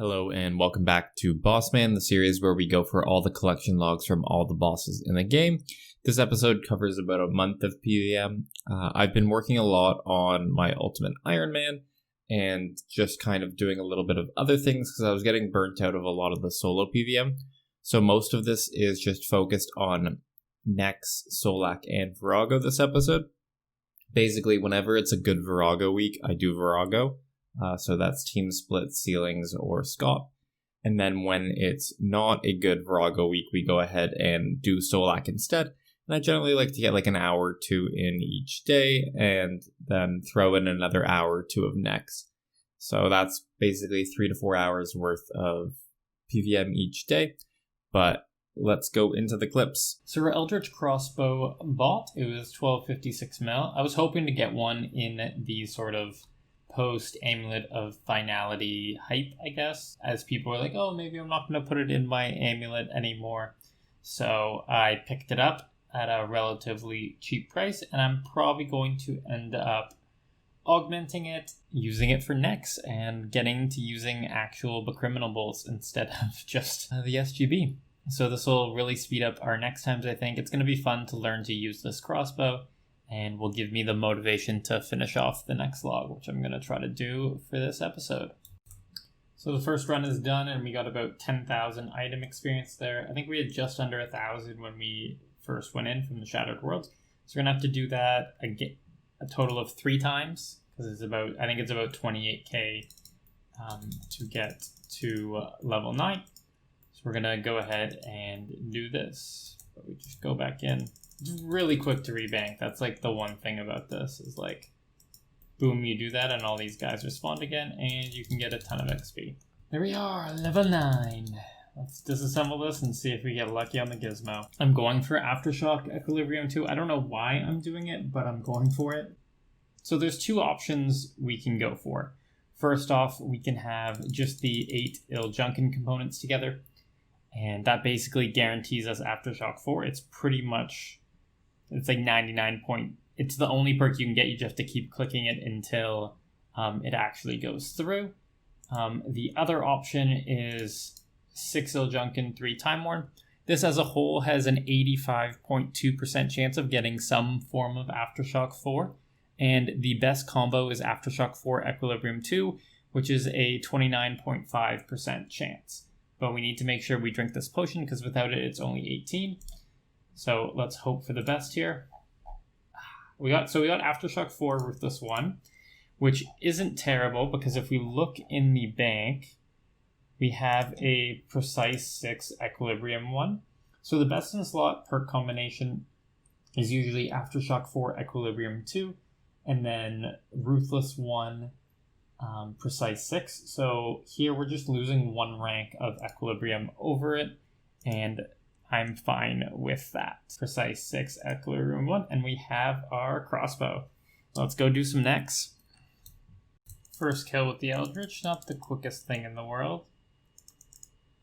Hello and welcome back to Bossman, the series where we go for all the collection logs from all the bosses in the game. This episode covers about a month of PVM. I've been working a lot on my Ultimate Iron Man and just kind of doing a little bit of other things because I was getting burnt out of a lot of the solo PVM. So most of this is just focused on Nex, Solak, and Virago this episode. Basically, whenever it's a good Virago week, I do Virago. So that's Team Split, Ceilings, or Scott. And then when it's not a good Virago week, we go ahead and do Solak instead. And I generally like to get like an hour or two in each day and then throw in another hour or two of Nex. So that's basically 3 to 4 hours worth of PVM each day. But let's go into the clips. So our Eldritch Crossbow bought, it was 1256 mil. I was hoping to get one in the sort of post Amulet of Finality hype, I guess, as people were like, oh, maybe I'm not going to put it in my amulet anymore. So I picked it up at a relatively cheap price, and I'm probably going to end up augmenting it, using it for Nex, and getting to using actual Becriminables instead of just the SGB. So this will really speed up our next times, I think. It's going to be fun to learn to use this crossbow, and will give me the motivation to finish off the next log, which I'm going to try to do for this episode. So the first run is done, and we got about 10,000 item experience there. I think we had just under 1,000 when we first went in from the Shattered Worlds. So we're going to have to do that again, a total of 3 times, because it's about, I think it's about 28k to get to level 9. So we're going to go ahead and do this. But we just go back in. It's really quick to rebank. That's like the one thing about this is like, boom, you do that and all these guys respawn again and you can get a ton of XP. There we are, level 9. Let's disassemble this and see if we get lucky on the gizmo. I'm going for Aftershock Equilibrium 2. I don't know why I'm doing it, but I'm going for it. So there's 2 options we can go for. First off, we can have just the 8 Ill-Junkin components together. And that basically guarantees us Aftershock 4. It's pretty much, it's like 99 point. It's the only perk you can get. You just have to keep clicking it until it actually goes through. The other option is 6 Ill-Junkin, 3 Time Worn. This as a whole has an 85.2% chance of getting some form of Aftershock 4. And the best combo is Aftershock 4 Equilibrium 2, which is a 29.5% chance. But we need to make sure we drink this potion because without it, it's only 18. So let's hope for the best here. We got Aftershock 4 Ruthless 1, which isn't terrible because if we look in the bank, we have a Precise 6 Equilibrium 1. So the best in slot per combination is usually Aftershock 4 Equilibrium 2, and then Ruthless 1 Precise 6. So here we're just losing 1 rank of Equilibrium over it, and I'm fine with that. Precise 6 Equilibrium 1, and we have our crossbow. Let's go do some Nex. First kill with the Eldritch, not the quickest thing in the world,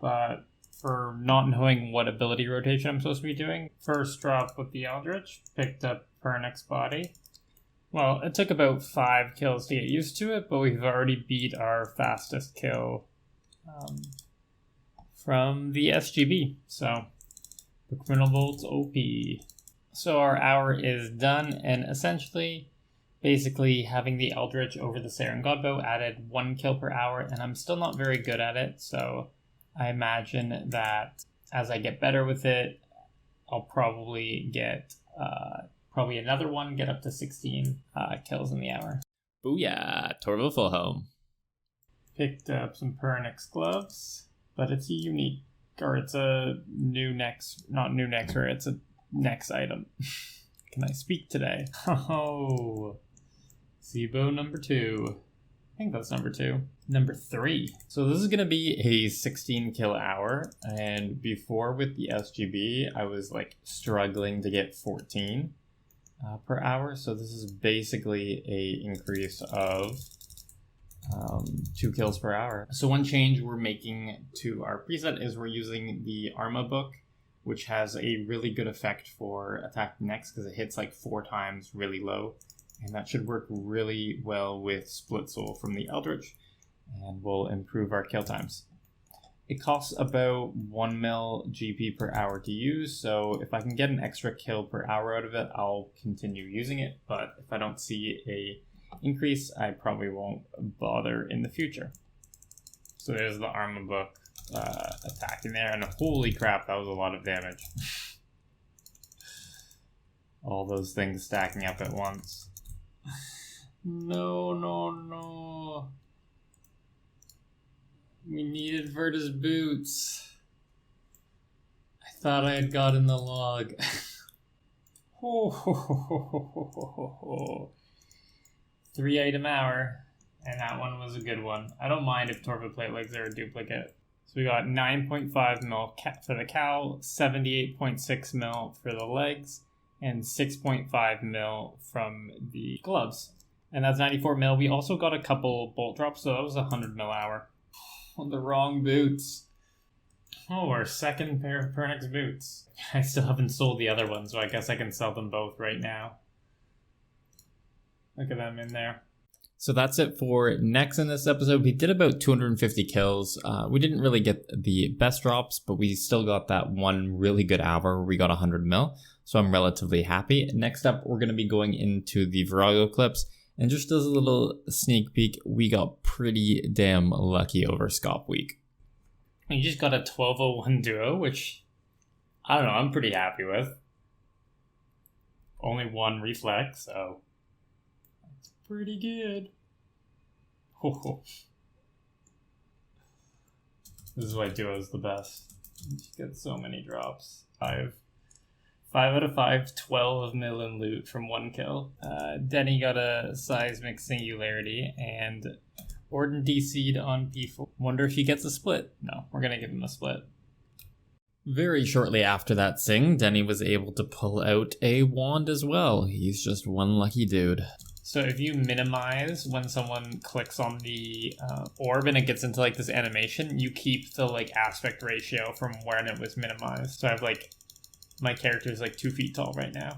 but for not knowing what ability rotation I'm supposed to be doing, first drop with the Eldritch, picked up Pernix body. Well, it took about 5 kills to get used to it, but we've already beat our fastest kill from the SGB. So, the Criminal Bolt's OP. So our hour is done, and essentially, basically having the Eldritch over the Saren Godbow added 1 kill per hour, and I'm still not very good at it, so I imagine that as I get better with it, I'll probably get another one, get up to 16 kills in the hour. Booyah, Torval Fullhelm. Picked up some Pernix gloves, but it's a unique, or it's a new Nex, not new Nex, or it's a Nex item. Can I speak today? Oh, Zebo number 2. I think that's number 2. Number 3. So this is going to be a 16 kill hour, and before with the SGB, I was like struggling to get 14. Per hour, so this is basically a increase of 2 kills per hour. So one change we're making to our preset is we're using the Arma book, which has a really good effect for attack Nex because it hits like 4 times really low, and that should work really well with Split Soul from the Eldritch, and will improve our kill times. It costs about 1 mil GP per hour to use, so if I can get an extra kill per hour out of it, I'll continue using it, but if I don't see a increase, I probably won't bother in the future. So there's the armor book attacking there, and holy crap, that was a lot of damage. All those things stacking up at once. No. We needed Verta's boots. I thought I had gotten the log. 3 item hour, and that one was a good one. I don't mind if Torva plate legs are a duplicate. So we got 9.5 mil for the cowl, 78.6 mil for the legs, and 6.5 mil from the gloves. And that's 94 mil. We also got a couple bolt drops, so that was 100 mil hour. On the wrong boots. Oh, our second pair of Pernix boots. I still haven't sold the other ones, so I guess I can sell them both right now. Look at them in there. So that's it for next in this episode. We did about 250 kills. We didn't really get the best drops, but we still got that one really good hour where we got 100 mil. So I'm relatively happy. Next up, we're going to be going into the Virago clips. And just as a little sneak peek, we got pretty damn lucky over Scop Week. You just got a 1201 duo, which, I don't know, I'm pretty happy with. Only one reflex, so that's pretty good. This is why duo's the best. You just get so many drops. 5 out of 5, 12 mil in loot from 1 kill. Denny got a seismic singularity, and Orden DC'd on P4. Wonder if he gets a split. No, we're gonna give him a split. Very shortly after that sing, Denny was able to pull out a wand as well. He's just one lucky dude. So if you minimize when someone clicks on the orb and it gets into like this animation, you keep the like aspect ratio from when it was minimized. So I have like, my character is like 2 feet tall right now.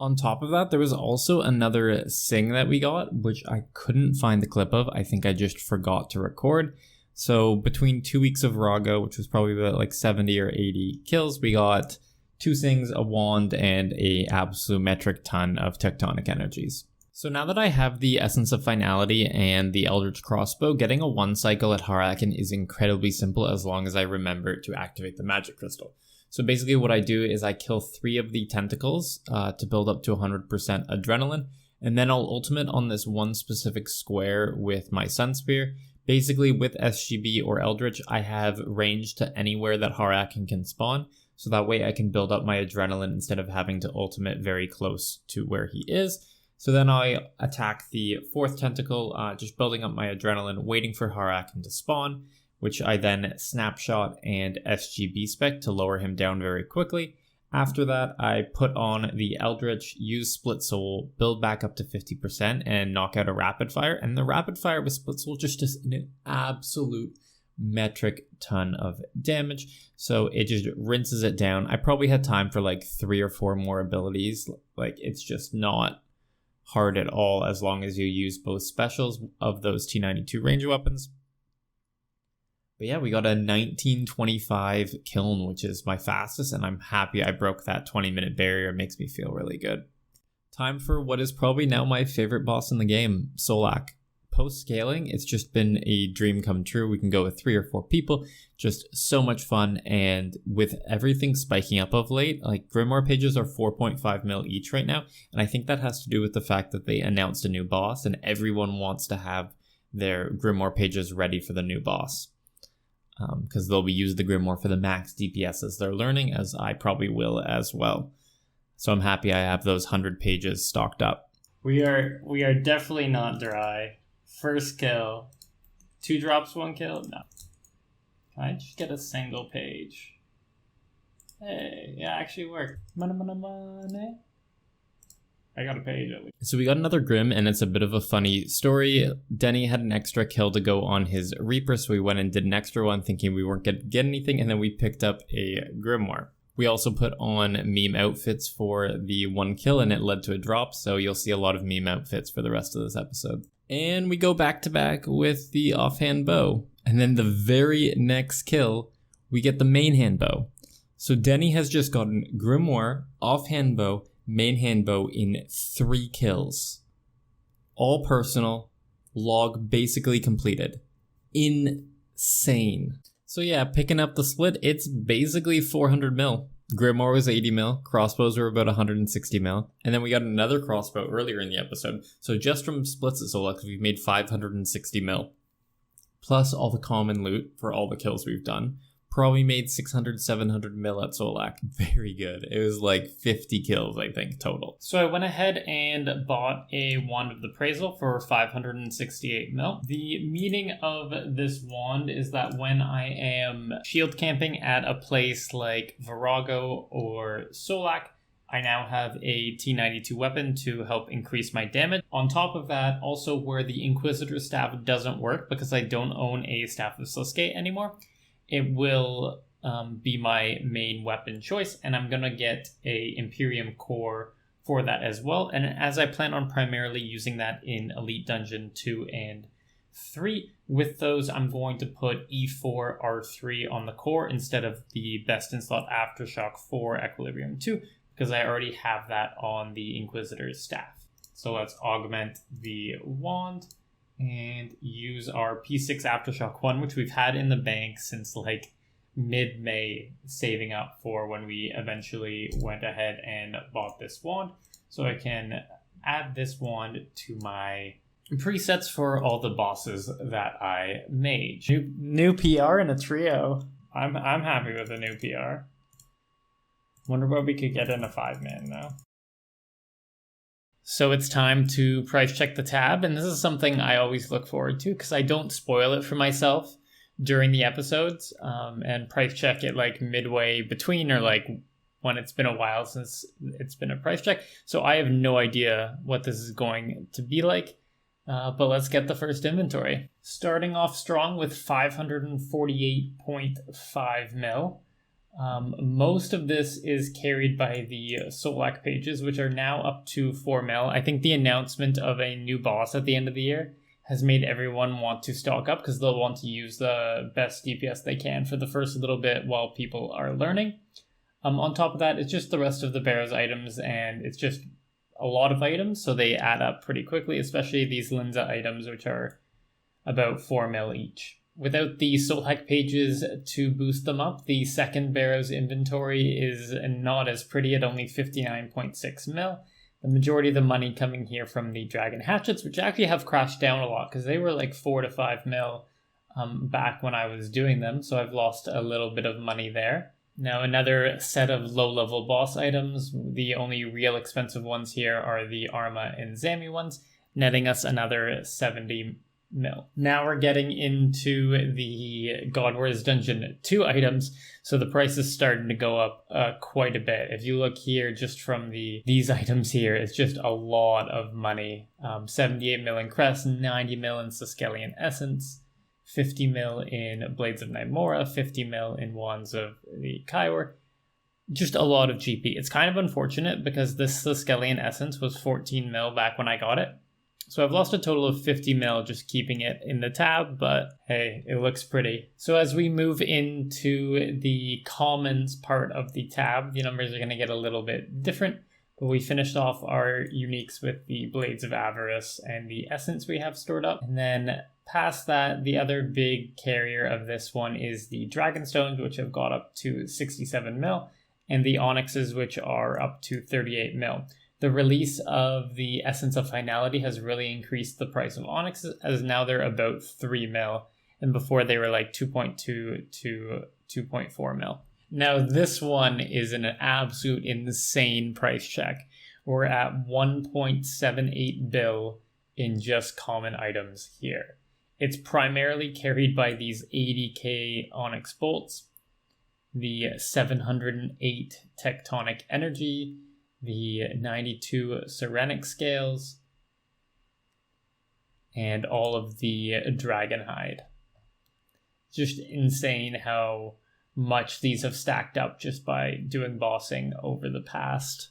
On top of that, there was also another sing that we got, which I couldn't find the clip of. I think I just forgot to record. So between 2 weeks of Rago, which was probably about like 70 or 80 kills, we got 2 sings, a wand, and a absolute metric ton of tectonic energies. So now that I have the Essence of Finality and the Eldritch Crossbow, getting a 1 cycle at Harakin is incredibly simple as long as I remember to activate the Magic Crystal. So basically what I do is I kill 3 of the tentacles to build up to 100% adrenaline, and then I'll ultimate on this one specific square with my Sun Spear. Basically with SGB or Eldritch, I have range to anywhere that Harakin can spawn, so that way I can build up my adrenaline instead of having to ultimate very close to where he is. So then I attack the 4th tentacle, just building up my adrenaline, waiting for Harakin to spawn, which I then snapshot and SGB spec to lower him down very quickly. After that, I put on the Eldritch, use Split Soul, build back up to 50%, and knock out a Rapid Fire. And the Rapid Fire with Split Soul just does an absolute metric ton of damage. So it just rinses it down. I probably had time for like 3 or 4 more abilities. Like, it's just not hard at all as long as you use both specials of those T92 range weapons. But yeah, we got a 1925 kiln, which is my fastest, and I'm happy I broke that 20-minute barrier. It makes me feel really good. Time for what is probably now my favorite boss in the game, Solak. Post-scaling, it's just been a dream come true. We can go with 3 or 4 people, just so much fun, and with everything spiking up of late, like Grimoire pages are 4.5 mil each right now, and I think that has to do with the fact that they announced a new boss, and everyone wants to have their Grimoire pages ready for the new boss. Because they'll be using the Grimoire for the max DPS as they're learning, as I probably will as well. So I'm happy I have those 100 pages stocked up. We are definitely not dry. First kill. 2 drops, 1 kill? No. Can I just get a single page? Hey, yeah, actually worked. Money. I got a page at least. So we got another Grim, and it's a bit of a funny story. Denny had an extra kill to go on his Reaper, so we went and did an extra one thinking we weren't going to get anything, and then we picked up a Grimoire. We also put on meme outfits for the 1 kill, and it led to a drop, so you'll see a lot of meme outfits for the rest of this episode. And we go back to back with the offhand bow. And then the very next kill, we get the main hand bow. So Denny has just gotten Grimoire, offhand bow, main hand bow in 3 kills. All personal, log basically completed. Insane. So yeah, picking up the split, it's basically 400 mil. Grimoire was 80 mil, crossbows were about 160 mil, and then we got another crossbow earlier in the episode. So just from splits at Solak, we've made 560 mil. Plus all the common loot for all the kills we've done. Probably made 600, 700 mil at Solak. Very good. It was like 50 kills, I think, total. So I went ahead and bought a Wand of the Appraisal for 568 mil. The meaning of this wand is that when I am shield camping at a place like Virago or Solak, I now have a T92 weapon to help increase my damage. On top of that, also where the Inquisitor staff doesn't work because I don't own a Staff of Sasuke anymore, it will be my main weapon choice, and I'm going to get a Imperium core for that as well. And as I plan on primarily using that in Elite Dungeon 2 and 3, with those I'm going to put E4 R3 on the core instead of the Best in Slot Aftershock 4 Equilibrium 2, because I already have that on the Inquisitor's staff. So let's augment the wand and use our P6 Aftershock 1, which we've had in the bank since like mid-May, saving up for when we eventually went ahead and bought this wand. So I can add this wand to my presets for all the bosses that I made. New PR in a trio. I'm happy with the new PR. Wonder what we could get in a 5-man though. So it's time to price check the tab, and this is something I always look forward to because I don't spoil it for myself during the episodes, and price check it like midway between or like when it's been a while since it's been a price check. So I have no idea what this is going to be like, but let's get the first inventory. Starting off strong with 548.5 mil. Most of this is carried by the Solak pages, which are now up to 4 mil. I think the announcement of a new boss at the end of the year has made everyone want to stock up because they'll want to use the best DPS they can for the first little bit while people are learning. On top of that, it's just the rest of the Barrows items, and it's just a lot of items, so they add up pretty quickly, especially these Linza items, which are about 4 mil each. Without the Solak pages to boost them up, the second Barrows inventory is not as pretty at only 59.6 mil. The majority of the money coming here from the Dragon Hatchets, which actually have crashed down a lot because they were like 4 to 5 mil back when I was doing them, so I've lost a little bit of money there. Now another set of low-level boss items. The only real expensive ones here are the Arma and Zami ones, netting us another 70 mil. Now we're getting into the God Wars Dungeon 2 items, so the price is starting to go up quite a bit. If you look here, just from these items here, it's just a lot of money. 78 mil in Crest, 90 mil in Saskelian Essence, 50 mil in Blades of Nymora, 50 mil in Wands of the Kaiwar. Just a lot of GP. It's kind of unfortunate because this Saskelian Essence was 14 mil back when I got it. So I've lost a total of 50 mil just keeping it in the tab, but hey, it looks pretty. So as we move into the commons part of the tab, the numbers are going to get a little bit different, but we finished off our uniques with the Blades of Avarice and the Essence we have stored up. And then past that, the other big carrier of this one is the Dragonstones, which have got up to 67 mil, and the Onyxes, which are up to 38 mil. The release of the Essence of Finality has really increased the price of Onyx, as now they're about 3 mil, and before they were like 2.2 to 2.4 mil. Now this one is an absolute insane price check. We're at 1.78 bill in just common items here. It's primarily carried by these 80k Onyx bolts, the 708 Tectonic Energy, the 92 Serenic Scales, and all of the Dragonhide. Just insane how much these have stacked up just by doing bossing over the past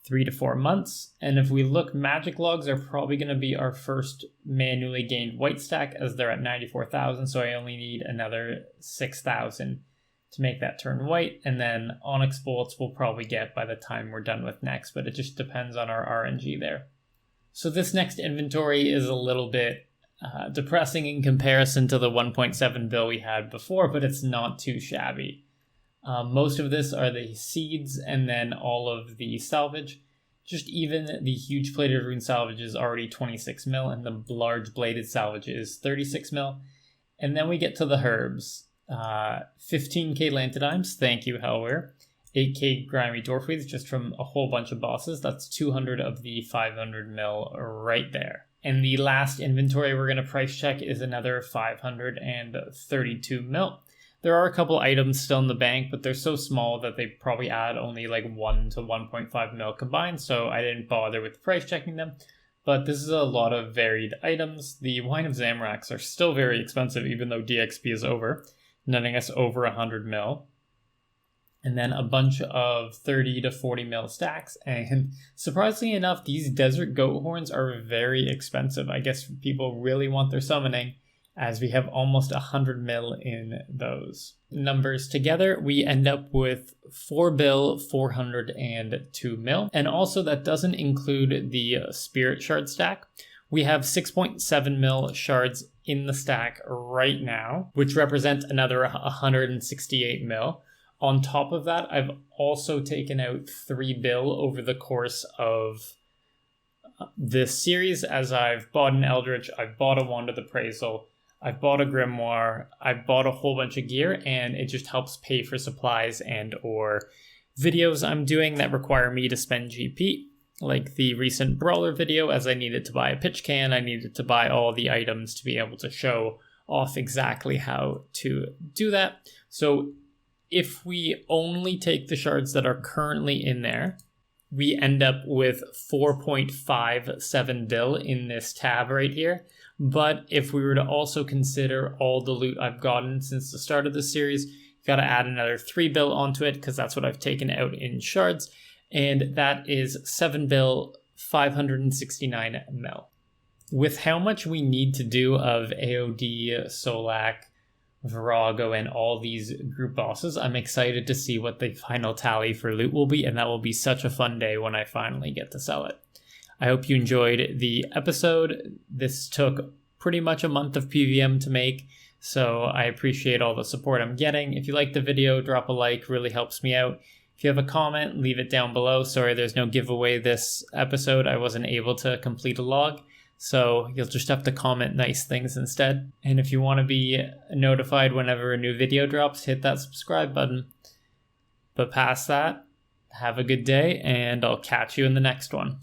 3 to 4 months. And if we look, magic logs are probably going to be our first manually gained white stack, as they're at 94,000. So I only need another 6,000 to make that turn white. And then onyx bolts we'll probably get by the time we're done with next, but it just depends on our RNG there. So this next inventory is a little bit depressing in comparison to the 1.7 bill we had before, but it's not too shabby. Most of this are the seeds and then all of the salvage. Just even the huge plated rune salvage is already 26 mil, and the large bladed salvage is 36 mil. And then we get to the herbs. 15k Lantidimes, thank you Hellware. 8k Grimy Dwarfweeds, just from a whole bunch of bosses. That's 200 of the 500 mil right there. And the last inventory we're going to price check is another 532 mil. There are a couple items still in the bank, but they're so small that they probably add only like 1 to 1.5 mil combined, so I didn't bother with price checking them. But this is a lot of varied items. The Wine of Zamorax are still very expensive, even though DXP is over, netting us over 100 mil. And then a bunch of 30 to 40 mil stacks. And surprisingly enough, these desert goat horns are very expensive. I guess people really want their summoning, as we have almost 100 mil in those numbers. Together, we end up with 4 bill, 402 mil. And also that doesn't include the spirit shard stack. We have 6.7 mil shards in the stack right now, which represent another 168 mil. On top of that, I've also taken out 3 bill over the course of this series, as I've bought an Eldritch, I've bought a Wand of Appraisal, I've bought a Grimoire, I've bought a whole bunch of gear, and it just helps pay for supplies and or videos I'm doing that require me to spend GP, like the recent Brawler video, as I needed to buy a pitch can, I needed to buy all the items to be able to show off exactly how to do that. So if we only take the shards that are currently in there, we end up with 4.57 bill in this tab right here. But if we were to also consider all the loot I've gotten since the start of the series, you got to add another 3 bill onto it, because that's what I've taken out in shards. And that is 7 bill, 569 mil. With how much we need to do of AOD, Solak, Virago, and all these group bosses, I'm excited to see what the final tally for loot will be, and that will be such a fun day when I finally get to sell it. I hope you enjoyed the episode. This took pretty much a month of PVM to make, so I appreciate all the support I'm getting. If you liked the video, drop a like, really helps me out. If you have a comment, leave it down below. Sorry there's no giveaway this episode. I wasn't able to complete a log, so you'll just have to comment nice things instead. And if you want to be notified whenever a new video drops, hit that subscribe button. But past that, have a good day, and I'll catch you in the next one.